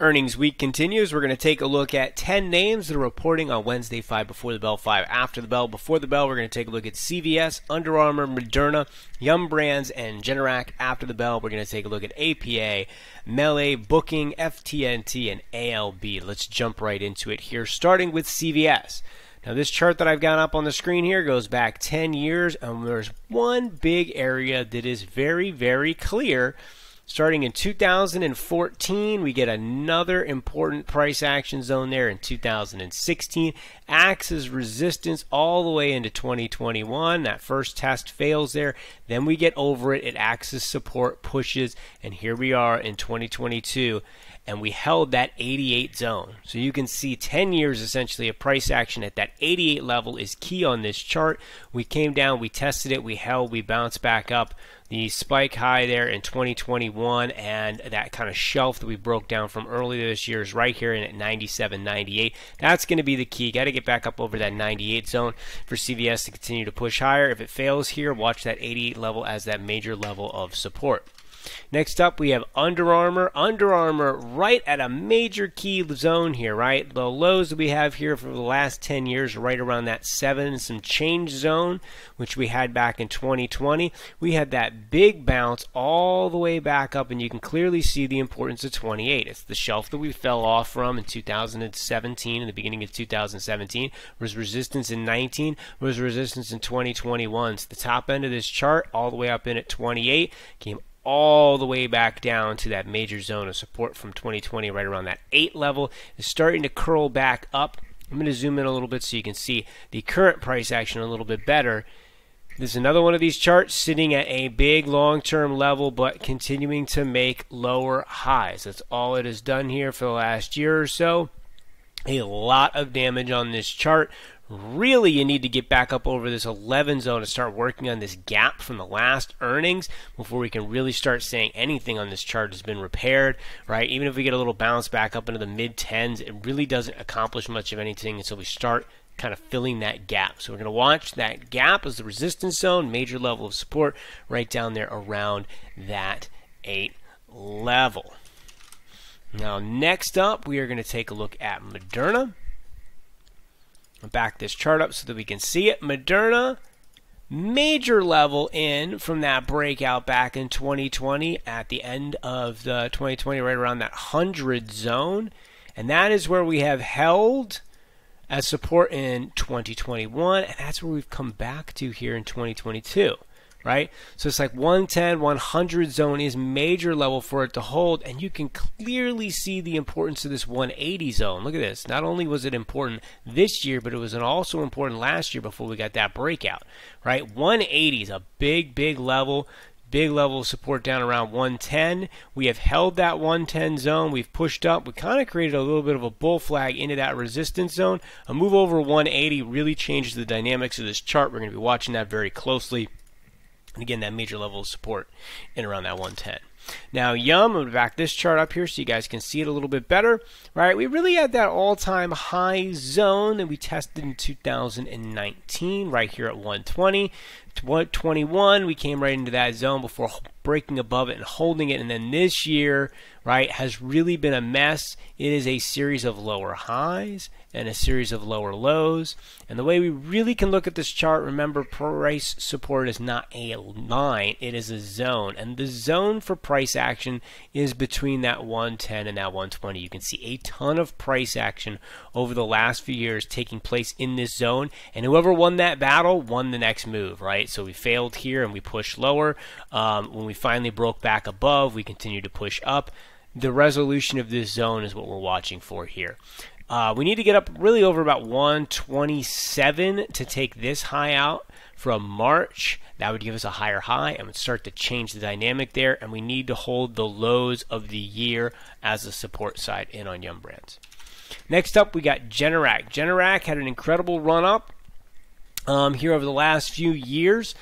Earnings week continues. We're going to take a look at 10 names that are reporting on Wednesday, 5 before the bell, 5 after the bell. Before the bell, we're going to take a look at CVS, Under Armour, Moderna, Yum Brands, and Generac. After the bell, we're going to take a look at APA, MELI, Booking, FTNT, and ALB. Let's jump right into it here, starting with CVS. Now, this chart that I've got up on the screen here goes back 10 years, and there's one big area that is very, very clear. Starting in 2014, we get another important price action zone there in 2016. Acts as resistance all the way into 2021. That first test fails there. Then we get over it. It acts as support, pushes, and here we are in 2022. And we held that 88 zone. So you can see 10 years essentially of price action at that 88 level is key on this chart. We came down, we tested it, we held, we bounced back up. The spike high there in 2021 and that kind of shelf that we broke down from earlier this year is right here in at 97, 98. That's going to be the key. Got to get back up over that 98 zone for CVS to continue to push higher. If it fails here, watch that 88 level as that major level of support. Next up, we have Under Armour. Under Armour right at a major key zone here, right? The lows that we have here for the last 10 years are right around that 7 and some change zone, which we had back in 2020. We had that big bounce all the way back up, and you can clearly see the importance of 28. It's the shelf that we fell off from in 2017, in the beginning of 2017. Was resistance in 19, was resistance in 2021. It's the top end of this chart, all the way up in at 28. Came all the way back down to that major zone of support from 2020, right around that 8 level. Is starting to curl back up. I'm going to zoom in a little bit so you can see the current price action a little bit better. This is another one of these charts sitting at a big long-term level but continuing to make lower highs. That's all it has done here for the last year or so. A lot of damage on this chart. Really, you need to get back up over this 11 zone and start working on this gap from the last earnings before we can really start saying anything on this chart has been repaired, right? Even if we get a little bounce back up into the mid-10s, it really doesn't accomplish much of anything until we start kind of filling that gap. So we're going to watch that gap as the resistance zone, major level of support right down there around that 8 level. Now, next up, we are going to take a look at Moderna. Back this chart up so that we can see it. Moderna, major level in from that breakout back in 2020 at the end of the 2020, right around that 100 zone. And that is where we have held as support in 2021. And that's where we've come back to here in 2022. Right? So it's like 110, 100 zone is major level for it to hold, and you can clearly see the importance of this 180 zone. Look at this. Not only was it important this year, but it was also important last year before we got that breakout. Right? 180 is a big, big level of support down around 110. We have held that 110 zone. We've pushed up. We kind of created a little bit of a bull flag into that resistance zone. A move over 180 really changes the dynamics of this chart. We're going to be watching that very closely. And again, that major level of support in around that 110. Now, Yum, I'm going to back this chart up here so you guys can see it a little bit better. Right, we really had that all-time high zone that we tested in 2019, right here at 120. 21, we came right into that zone before breaking above it and holding it. And then this year, right, has really been a mess. It is a series of lower highs and a series of lower lows. And the way we really can look at this chart, remember, price support is not a line, it is a zone. And the zone for price action is between that 110 and that 120. You can see a ton of price action over the last few years taking place in this zone. And whoever won that battle won the next move, right? So we failed here and we pushed lower. When we finally broke back above, we continued to push up. The resolution of this zone is what we're watching for here. We need to get up really over about 127 to take this high out from March. That would give us a higher high and would start to change the dynamic there. And we need to hold the lows of the year as a support side in on Yum Brands. Next up, we got Generac. Generac had an incredible run up here over the last few years.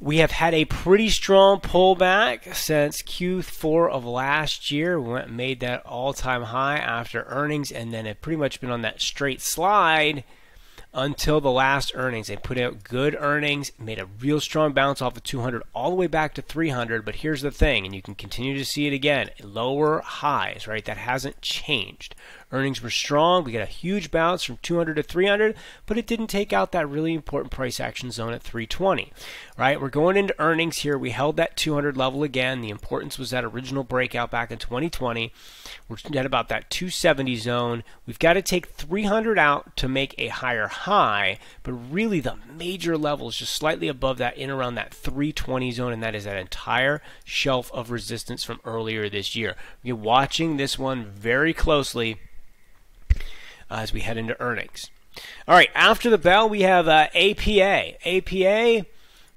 We have had a pretty strong pullback since Q4 of last year. We went and made that all-time high after earnings, and then have pretty much been on that straight slide until the last earnings. They put out good earnings, made a real strong bounce off of 200 all the way back to 300. But here's the thing, and you can continue to see it again, lower highs, right? That hasn't changed. Earnings were strong. We got a huge bounce from 200 to 300, but it didn't take out that really important price action zone at 320, right? We're going into earnings here. We held that 200 level again. The importance was that original breakout back in 2020. We're at about that 270 zone. We've got to take 300 out to make a higher high, but really the major level is just slightly above that, in around that 320 zone, and that is that entire shelf of resistance from earlier this year. You're watching this one very closely as we head into earnings. All right, after the bell, we have APA. APA,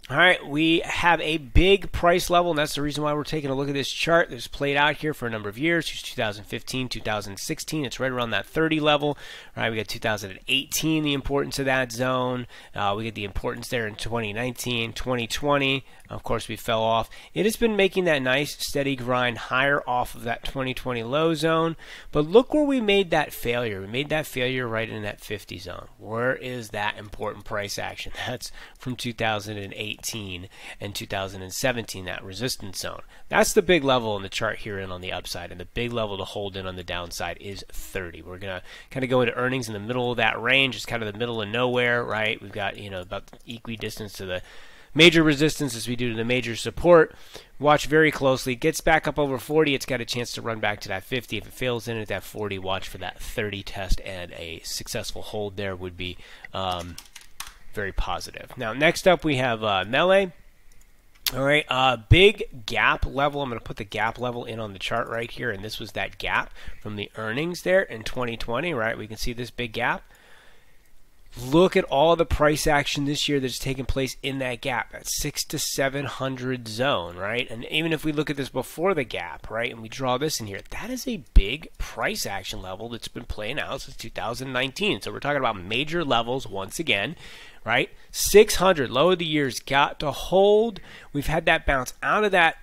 all right, we have a big price level, and that's the reason why we're taking a look at this chart that's played out here for a number of years. Here's 2015, 2016. It's right around that 30 level. All right, we got 2018, the importance of that zone. We get the importance there in 2019, 2020. Of course, we fell off. It has been making that nice steady grind higher off of that 2020 low zone. But look where we made that failure. We made that failure right in that 50 zone. Where is that important price action? That's from 2018 and 2017, that resistance zone. That's the big level in the chart here and on the upside. And the big level to hold in on the downside is 30. We're going to kind of go into earnings in the middle of that range. It's kind of the middle of nowhere, right? We've got, about equidistance to the major resistance as we do to the major support. Watch very closely. Gets back up over 40. It's got a chance to run back to that 50. If it fails in at that 40, watch for that 30 test, and a successful hold there would be very positive. Now, next up we have MELI. All right, big gap level. I'm going to put the gap level in on the chart right here, and this was that gap from the earnings there in 2020, right? We can see this big gap. Look at all the price action this year that's taken place in that gap, that 600 to 700 zone, right? And even if we look at this before the gap, right, and we draw this in here, that is a big price action level that's been playing out since 2019. So we're talking about major levels once again, right? 600, low of the year's got to hold. We've had that bounce out of that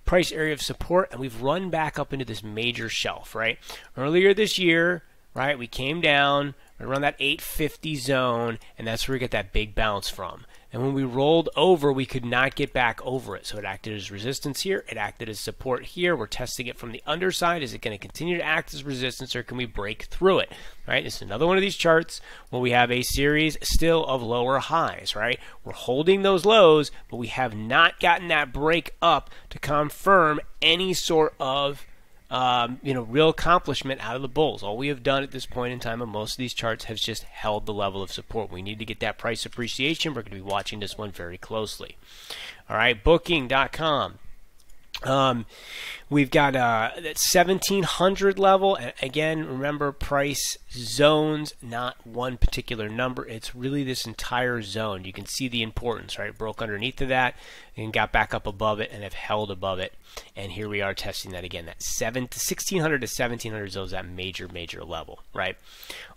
price area of support, and we've run back up into this major shelf, right? Earlier this year, right, we came down around that 850 zone, and that's where we get that big bounce from. And when we rolled over, we could not get back over it. So it acted as resistance here. It acted as support here. We're testing it from the underside. Is it going to continue to act as resistance, or can we break through it? Right? This is another one of these charts where we have a series still of lower highs, right? We're holding those lows, but we have not gotten that break up to confirm any sort of real accomplishment out of the bulls. All we have done at this point in time on most of these charts has just held the level of support. We need to get that price appreciation. We're going to be watching this one very closely. All right, Booking.com. We've got that 1700 level, and again, remember, price zones, not one particular number. It's really this entire zone. You can see the importance, right? Broke underneath of that and got back up above it and have held above it. And here we are testing that again. That 1600 to 1700 zones, that major level, right?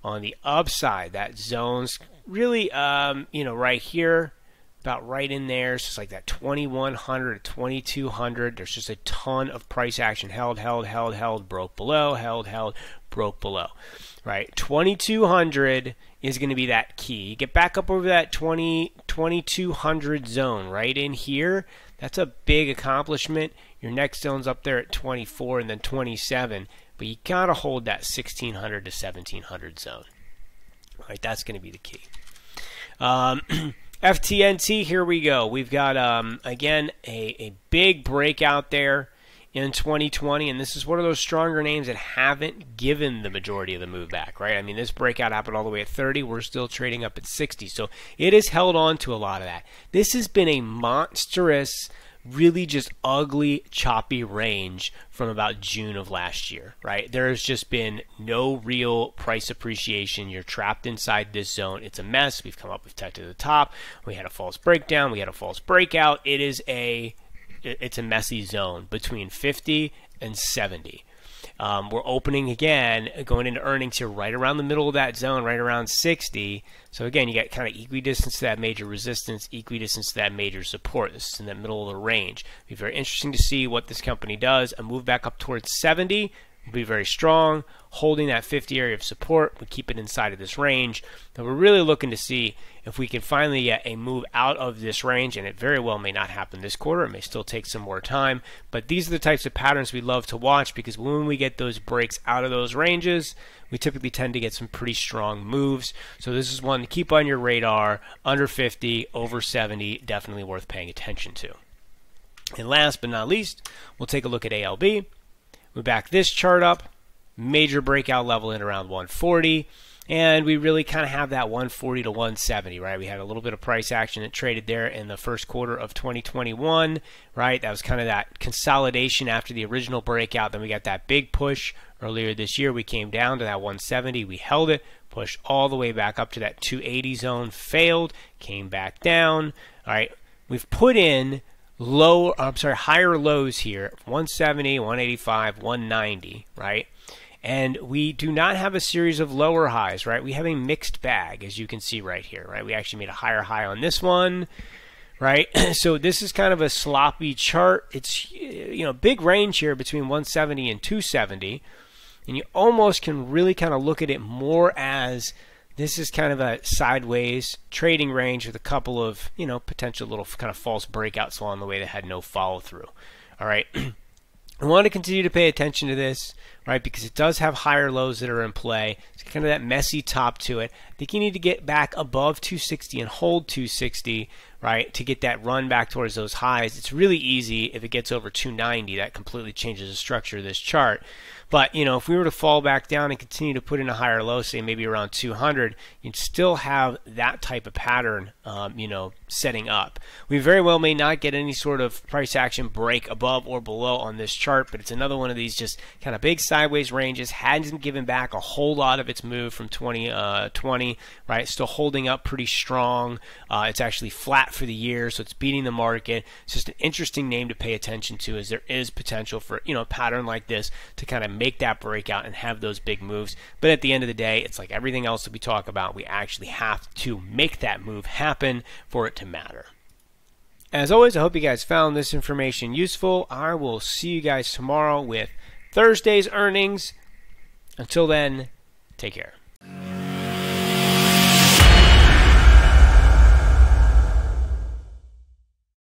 On the upside, that zone's really, right here, about right in there. It's just like that 2100 to 2200. There's just a ton of price action. Held, broke below, held, broke below. Right? 2200 is going to be that key. You get back up over that 2200 zone right in here. That's a big accomplishment. Your next zone's up there at 24 and then 27. But you got to hold that 1600 to 1700 zone. Right? That's going to be the key. FTNT, here we go. We've got, again, a big breakout there in 2020, and this is one of those stronger names that haven't given the majority of the move back, right? I mean, this breakout happened all the way at 30. We're still trading up at 60, so it has held on to a lot of that. This has been a monstrous, really just ugly, choppy range from about June of last year, right? There has just been no real price appreciation. You're trapped inside this zone. It's a mess. We've come up, we've tested the top. We had a false breakdown. We had a false breakout. It's a messy zone between 50 and 70. We're opening again, going into earnings here right around the middle of that zone, right around 60. So again, you got kind of equidistance to that major resistance, equidistance to that major support. This is in the middle of the range. It'll be very interesting to see what this company does. A move back up towards 70, will be very strong, holding that 50 area of support. We keep it inside of this range. And we're really looking to see if we can finally get a move out of this range, and it very well may not happen this quarter. It may still take some more time, but these are the types of patterns we love to watch, because when we get those breaks out of those ranges, we typically tend to get some pretty strong moves. So this is one to keep on your radar. Under 50, over 70, definitely worth paying attention to. And last but not least, we'll take a look at ALB. We back this chart up, major breakout level in around 140, and we really kind of have that 140 to 170, right? We had a little bit of price action that traded there in the first quarter of 2021, right? That was kind of that consolidation after the original breakout. Then we got that big push earlier this year. We came down to that 170. We held it, pushed all the way back up to that 280 zone, failed, came back down. All right, we've put in higher lows here, 170, 185, 190, right? And we do not have a series of lower highs, right? We have a mixed bag, as you can see right here, right? We actually made a higher high on this one, right? So this is kind of a sloppy chart. It's, big range here between 170 and 270. And you almost can really kind of look at it more as this is kind of a sideways trading range with a couple of, potential little kind of false breakouts along the way that had no follow through. All right. I want to continue to pay attention to this, right, because it does have higher lows that are in play. It's kind of that messy top to it. I think you need to get back above 260 and hold 260, right, to get that run back towards those highs. It's really easy if it gets over 290. That completely changes the structure of this chart. But, if we were to fall back down and continue to put in a higher low, say maybe around 200, you'd still have that type of pattern, setting up. We very well may not get any sort of price action break above or below on this chart, but it's another one of these just kind of big sideways ranges. Hasn't given back a whole lot of its move from 2020, right? Still holding up pretty strong. It's actually flat for the year, so it's beating the market. It's just an interesting name to pay attention to, as there is potential for, a pattern like this to kind of make that breakout and have those big moves. But at the end of the day, it's like everything else that we talk about, we actually have to make that move happen for it to matter. As always, I hope you guys found this information useful. I will see you guys tomorrow with Thursday's earnings. Until then, take care.